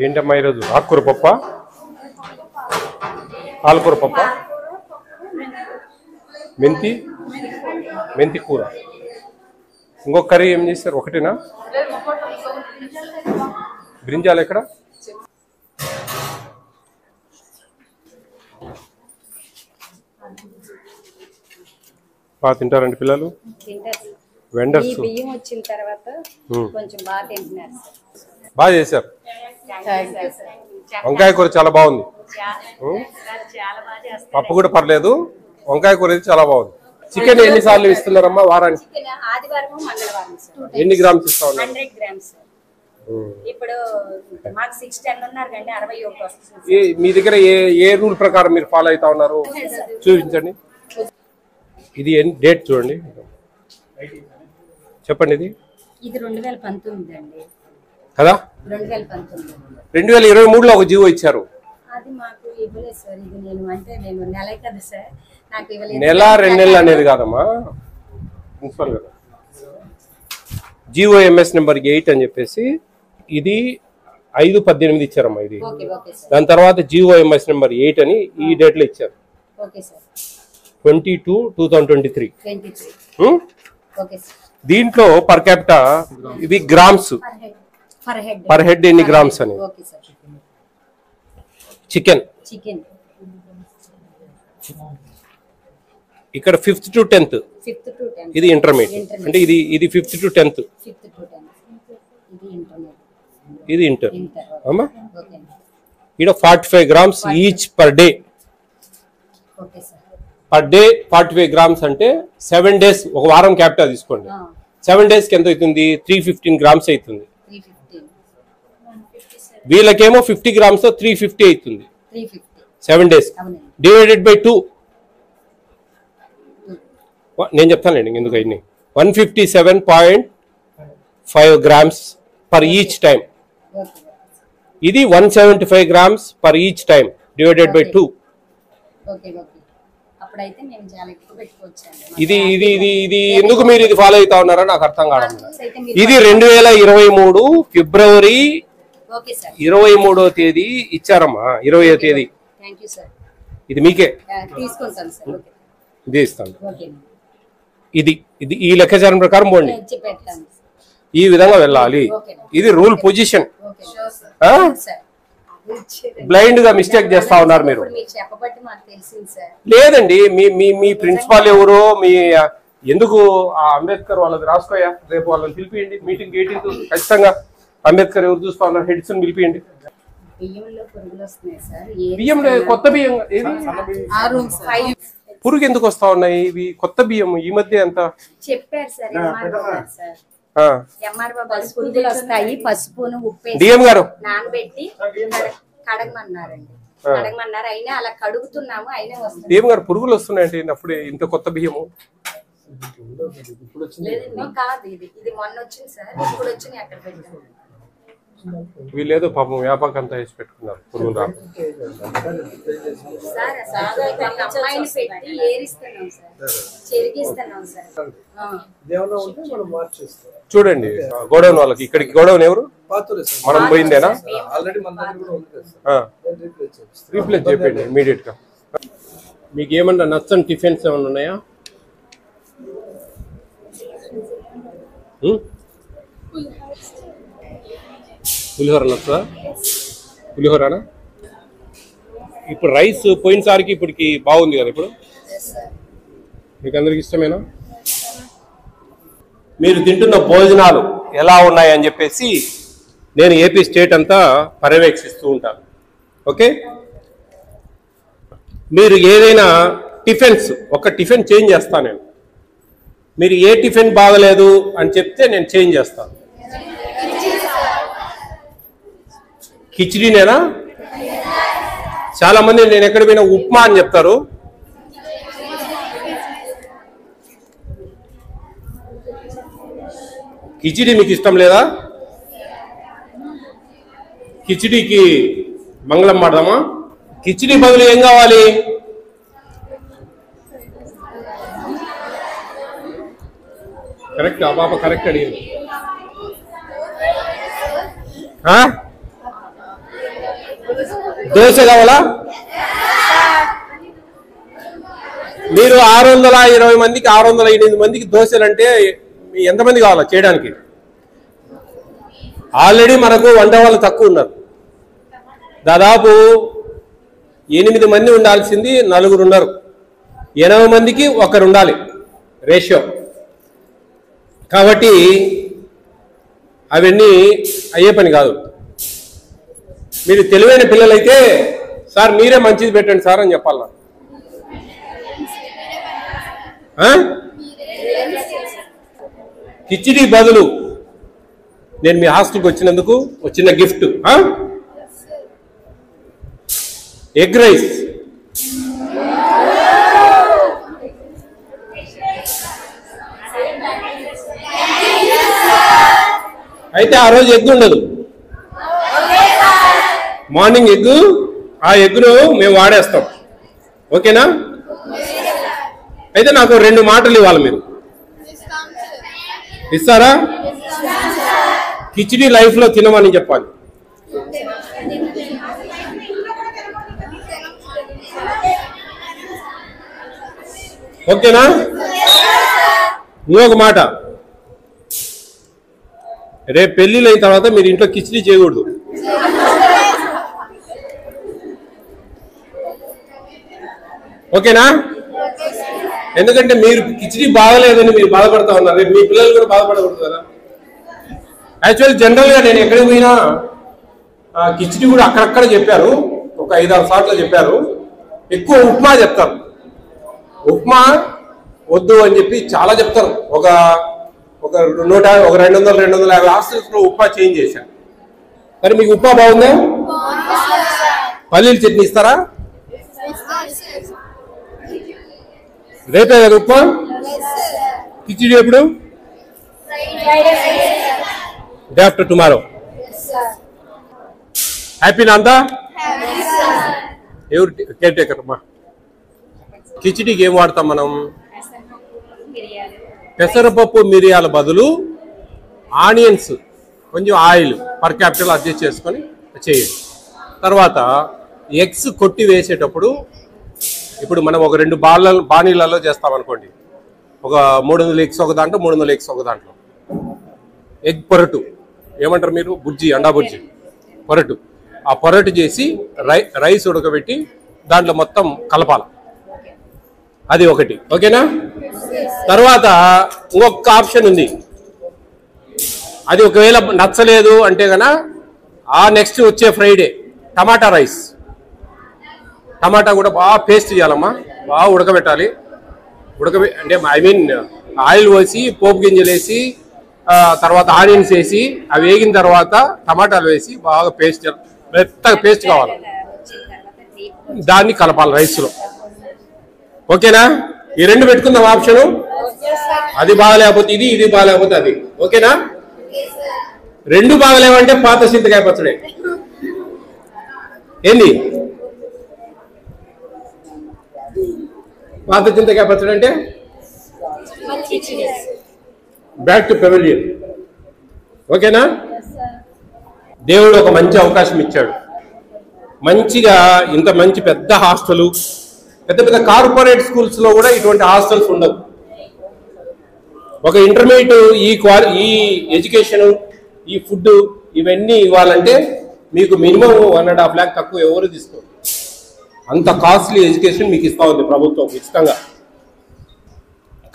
ఏంటమ్మా ఈరోజు ఆకుకూర పప్ప, పాలకూర పప్ప, మెంతి కూర, ఇంకొక కర్రీ ఏం చేస్తారు? ఒకటేనా? బ్రింజాలు ఎక్కడ? బాగా తింటారండి పిల్లలు? వెండర్స్ బాగా చేశారు. వంకాయ కూర చాలా బాగుంది. పప్పు కూడా పర్లేదు, వంకాయ కూర చాలా బాగుంది. చికెన్ ఎన్నిసార్లు ఇస్తున్నారమ్మా వారానికి? ఎన్ని గ్రామ్స్ ఇస్తా ఉన్నారు? మీ దగ్గర ఏ రూల్ ప్రకారం మీరు ఫాలో అవుతా ఉన్నారు చూపించండి. ఇది డేట్ చూడండి, చెప్పండి. ఇది 2019 అండి కదా? 2023లో ఒక జీవో ఇచ్చారు. అది మాకు ఇవ్వలేదు సార్. ఇది నేను నెల కదా సార్, నాకు ఇవ్వలేదు. నెల 2 నెలలు అనేది కాదమ్మా, ప్రిన్సిపల్ కదా. జీవో ఎంఎస్ నెంబర్ 8 అని చెప్పేసి ఇది 5/18 ఇచ్చారమ్మా. ఇది దాని తర్వాత జీవో ఎంఎస్ నెంబర్ 8 అని ఈ డేట్ లో ఇచ్చారు. 22/2023. దీంట్లో పర్ క్యాపిటా ఇవి గ్రామ్స్, పర్ హెడ్ ఎన్ని గ్రామ్స్ అని. చికెన్ ఇక్కడ 5th to 10th, ఇది ఇంటర్మీడియట్. అంటే ఇది 5th to 10th, ఇది ఇంటర్ అమ్మా. ఇక్కడ 45 grams each per day. Per day 45 grams అంటే 7 days, ఒక వారం క్యాపిటల్ తీసుకోండి. 7 days కి ఎంత అవుతుంది? 315 grams అవుతుంది. వీళ్ళకేమో 50 grams తో 350 అవుతుంది. 7 days డివైడెడ్ బై 2. నేను చెప్తానండి ఎందుకు అన్ని. 157.5 grams పర్ ఈచ్ టైం. ఇది 175 grams per each time divided by 2. ఇది ఇది ఇది ఇది ఎందుకు మీరు ఇది ఫాలో అవుతా ఉన్నారో నాకు అర్థం కావడం. ఇది 2023 ఫిబ్రవరి 23వ తేదీ ఇచ్చారమ్మా. 20వ తేదీ. ఇది మీకే ఇదే ఇస్తాను. ఇది ఇది ఈ లెక్కాచారం ప్రకారం పోండి, ఈ విధంగా వెళ్ళాలి. ఇది రూల్ పొజిషన్. బ్లైండ్ గా మిస్టేక్ చేస్తా ఉన్నారు మీరు. లేదండి, మీ ప్రిన్సిపాల్ ఎవరో, మీ ఎందుకు అంబేద్కర్ వాళ్ళది రాసుకోయా. రేపు వాళ్ళని పిలిపియండి మీటింగ్ 18th. ఖచ్చితంగా అంబేద్కర్ ఎవరు చూస్తా ఉన్నారు, హెడ్స్ పిలిపియండి. బియ్యంలో కొత్త బియ్యం పురుగు ఎందుకు వస్తా ఉన్నాయి? ఇవి కొత్త బియ్యం ఈ మధ్య ఎంత చెప్పారు సార్. పసుపును ఉప్పు డిఎం గారు నానబెట్టి కడగమన్నారండి. అయినా అలా కడుగుతున్నాము, అయినా వస్తుంది. డిఎం గారు పురుగులు వస్తున్నాయంటే అప్పుడే ఇంత కొత్త బియ్యము కాదు. ఇది మొన్న వచ్చింది సార్, ఇప్పుడు వచ్చింది అక్కడ పెట్టాము. వీళ్ళేదో పాపం వ్యాపకం అంతా వేసి పెట్టుకున్నారు పురుగులు రా. చూడండి గోడౌన్ వాళ్ళకి, ఇక్కడికి గోడౌన్ ఎవరు మనం పోయిందేనా? రీప్లేస్ చెప్పండి ఇమీడియట్ గా. మీకు ఏమన్నా నచ్చని టిఫిన్స్ ఏమన్నా ఉన్నాయా? పులిహోర నచ్చదా? పులిహోరనా? ఇప్పుడు రైస్ పోయినసారికి ఇప్పటికి బాగుంది కదా. ఇప్పుడు మీకు అందరికి ఇష్టమేనా? మీరు తింటున్న భోజనాలు ఎలా ఉన్నాయని చెప్పేసి నేను ఏపీ స్టేట్ అంతా పర్యవేక్షిస్తూ ఉంటాను. ఓకే, మీరు ఏదైనా టిఫిన్స్ ఒక టిఫిన్ చేంజ్ చేస్తాను నేను. మీరు ఏ టిఫిన్ బాగలేదు అని చెప్తే నేను చేంజ్ చేస్తాను. కిచిడీనేనా? చాలా మంది నేను ఎక్కడ పోయినా ఉప్మా అని చెప్తారు. కిచిడీ మీకు ఇష్టం లేదా? కిచిడీకి మంగళం మాడదామా? కిచిడీ బదులు ఏం కావాలి? కరెక్ట్, ఆ పాప కరెక్ట్ అడిగింది. దోశ కావాలా? మీరు 620 మందికి 608 మందికి దోశలు అంటే ఎంతమంది కావాలా చేయడానికి? ఆల్రెడీ మనకు వంట వాళ్ళు తక్కువ ఉన్నారు. దాదాపు 8 మంది ఉండాల్సింది 4 ఉన్నారు. 80 మందికి 1 ఉండాలి రేషియో. కాబట్టి అవన్నీ అయ్యే పని కాదు. మీరు తెలివైన పిల్లలైతే సార్ మీరే మంచిది పెట్టండి సార్ అని చెప్పాలి. కిచిడి బదులు నేను మీ హాస్టల్కి వచ్చినందుకు చిన్న గిఫ్ట్, ఎగ్ రైస్. అయితే ఆ రోజు ఎగ్ ఉండదు, మార్నింగ్ ఎగ్. ఆ ఎగ్ను మేము వాడేస్తాం. ఓకేనా? అయితే నాకు 2 మాటలు ఇవ్వాలి. మీరు ఇస్తారా? కిచిడి లైఫ్ లో తినమని చెప్పాలి. ఓకేనా? ఇంకొక మాట, రేపు పెళ్లిళ్ళు అయిన తర్వాత మీరు ఇంట్లో కిచిడి చేయకూడదు. ఓకేనా? ఎందుకంటే మీరు కిచిడి బాగలేదని మీరు బాధపడతా ఉన్నారు. రేపు మీ పిల్లలు కూడా బాధపడకూడదు కదా. యాక్చువల్ జనరల్గా నేను ఎక్కడికి పోయినా కిచిడి కూడా అక్కడక్కడ చెప్పారు, ఒక 5-6 సార్లు చెప్పారు. ఎక్కువ ఉప్మా చెప్తారు. ఉప్మా వద్దు అని చెప్పి చాలా చెప్తారు. ఒక 200-250 హాస్టల్స్లో ఉప్మా చేంజ్ చేశారు. మరి మీకు ఉప్మా బాగుందా? పల్లీల చట్నీ ఇస్తారా? రేపే కదా ఉప్మా? కిచిడి ఎప్పుడు? Day after tomorrow. హ్యాపీనా అంతా? ఎవరు కేర్ టేకర్ అమ్మా? కిచిడికి ఏం వాడతాం మనం? పెసరపప్పు మిరియాల బదులు ఆనియన్స్, కొంచెం ఆయిల్ పర్ క్యాపిటల్ అడ్జస్ట్ చేసుకొని చేయండి. తర్వాత ఎగ్స్ కొట్టి వేసేటప్పుడు ఇప్పుడు మనం ఒక 2 బాణీలలో చేస్తామనుకోండి. ఒక 300 ఎగ్స్ ఒక దాంట్లో, 300 ఎగ్స్ ఒక దాంట్లో. ఎగ్ పొరటు ఏమంటారు మీరు? బుజ్జి, అండా బుజ్జి పొరటు. ఆ పొరటు చేసి రైస్ ఉడకబెట్టి దాంట్లో మొత్తం కలపాల. అది ఒకటి. ఓకేనా? తర్వాత ఇంకొక ఆప్షన్ ఉంది. అది ఒకవేళ నచ్చలేదు అంటే కనుక ఆ నెక్స్ట్ వచ్చే ఫ్రైడే టమాటా రైస్. టమాటా కూడా బాగా పేస్ట్ చేయాలమ్మా, బాగా ఉడకబెట్టాలి. అంటే ఐ మీన్ ఆయిల్ పోసి, పోపు గింజలు వేసి, తర్వాత ఆనియన్స్ వేసి, అవి వేగిన తర్వాత టమాటాలు వేసి బాగా పేస్ట్, మెత్తగా పేస్ట్ కావాలి. దాన్ని కలపాలి రైస్లో. ఓకేనా? ఈ 2 పెట్టుకుందాం ఆప్షను. అది బాగలేకపోతే ఇది, ఇది బాగలేకపోతే అది. ఓకేనా? 2 బాగలేవంటే పాత చింతకాయ పచ్చడే. ఏంది పాత చింతకాయ పచ్చడి అంటే? Back to pavilion. ఓకేనా? దేవుడు ఒక మంచి అవకాశం ఇచ్చాడు. మంచిగా ఇంత మంచి పెద్ద హాస్టలు, పెద్ద కార్పొరేట్ స్కూల్స్ లో కూడా ఇటువంటి హాస్టల్స్ ఉండవు. ఒక ఇంటర్మీడియట్ ఈ ఎడ్యుకేషన్, ఈ ఫుడ్, ఇవన్నీ ఇవ్వాలంటే మీకు మినిమం 1.5 lakh తక్కువ ఎవరు తీసుకోరు. అంత కాస్ట్లీ ఎడ్యుకేషన్ మీకు ఇస్తా ఉంది ప్రభుత్వం ఉచితంగా.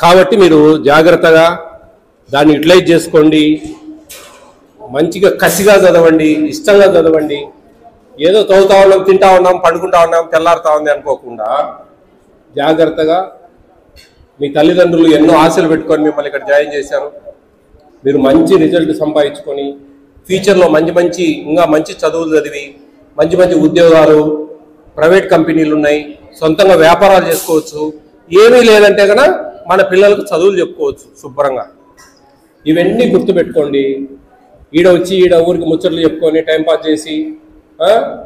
కాబట్టి మీరు జాగ్రత్తగా దాన్ని యూటిలైజ్ చేసుకోండి. మంచిగా కసిగా చదవండి, ఇష్టంగా చదవండి. ఏదో చదువుతా ఉన్నాం, తింటా ఉన్నాం, పడుకుంటా ఉన్నాం, తెల్లారుతా ఉంది అనుకోకుండా జాగ్రత్తగా. మీ తల్లిదండ్రులు ఎన్నో ఆశలు పెట్టుకొని మిమ్మల్ని ఇక్కడ జాయిన్ చేశారు. మీరు మంచి రిజల్ట్ సంపాదించుకొని ఫ్యూచర్లో ఇంకా మంచి చదువులు చదివి మంచి ఉద్యోగాలు, ప్రైవేట్ కంపెనీలు ఉన్నాయి, సొంతంగా వ్యాపారాలు చేసుకోవచ్చు. ఏమీ లేదంటే కనుక మన పిల్లలకు చదువులు చెప్పుకోవచ్చు శుభ్రంగా. ఇవన్నీ గుర్తుపెట్టుకోండి. ఈడ ఊరికి ముచ్చట్లు చెప్పుకొని టైంపాస్ చేసి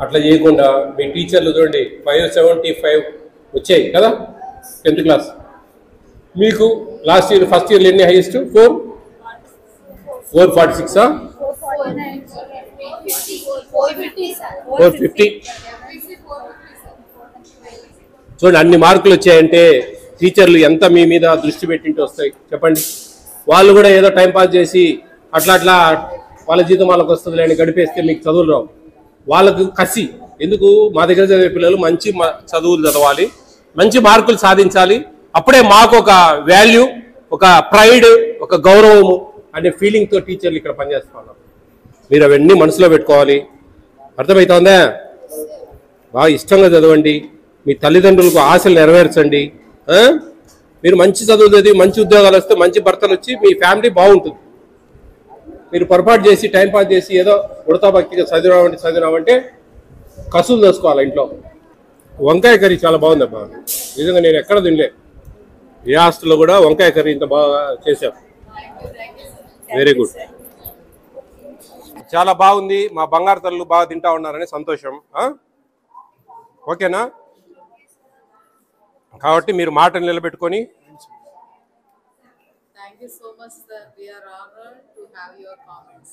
అట్లా చేయకుండా మీ టీచర్లు చూడండి 575 వచ్చాయి కదా 10th క్లాస్. మీకు లాస్ట్ ఇయర్ ఫస్ట్ ఇయర్లో ఎన్ని హైయెస్ట్? 446, 450. చూడండి అన్ని మార్కులు వచ్చాయంటే టీచర్లు ఎంత మీ మీద దృష్టి పెట్టింటే వస్తాయి చెప్పండి. వాళ్ళు కూడా ఏదో టైం పాస్ చేసి అట్లా వాళ్ళ జీతం వాళ్ళకి వస్తుంది అని గడిపేస్తే మీకు చదువులు రావు. వాళ్ళకు కసి ఎందుకు మా దగ్గర చదివే పిల్లలు మంచి చదువులు చదవాలి, మంచి మార్కులు సాధించాలి, అప్పుడే మాకు ఒక వాల్యూ, ఒక ప్రైడ్, ఒక గౌరవము అనే ఫీలింగ్తో టీచర్లు ఇక్కడ పనిచేస్తున్నారు. మీరు అవన్నీ మనసులో పెట్టుకోవాలి. అర్థమవుతుందా? బాగా ఇష్టంగా చదవండి, మీ తల్లిదండ్రులకు ఆశలు నెరవేర్చండి. మీరు మంచి చదువు చదివి మంచి ఉద్యోగాలు వస్తే మంచి భర్తలు వచ్చి మీ ఫ్యామిలీ బాగుంటుంది. మీరు పొరపాటు చేసి టైంపాస్ చేసి ఏదో ఉడతా భక్తిగా చదివినామంటే కసులు దోసుకోవాలి ఇంట్లో. వంకాయ కర్రీ చాలా బాగుందబ్బా, నిజంగా నేను ఎక్కడ తినలే. ఏ హాస్టల్లో కూడా వంకాయ కర్రీ ఇంత బాగా చేశారు. వెరీ గుడ్, చాలా బాగుంది. మా బంగారు తల్లు బాగా తింటా ఉన్నారని సంతోషం. ఓకేనా? కాబట్టి మీరు మాటలు నిలబెట్టుకొని. Thank you so much, sir. We are honored to have your comments.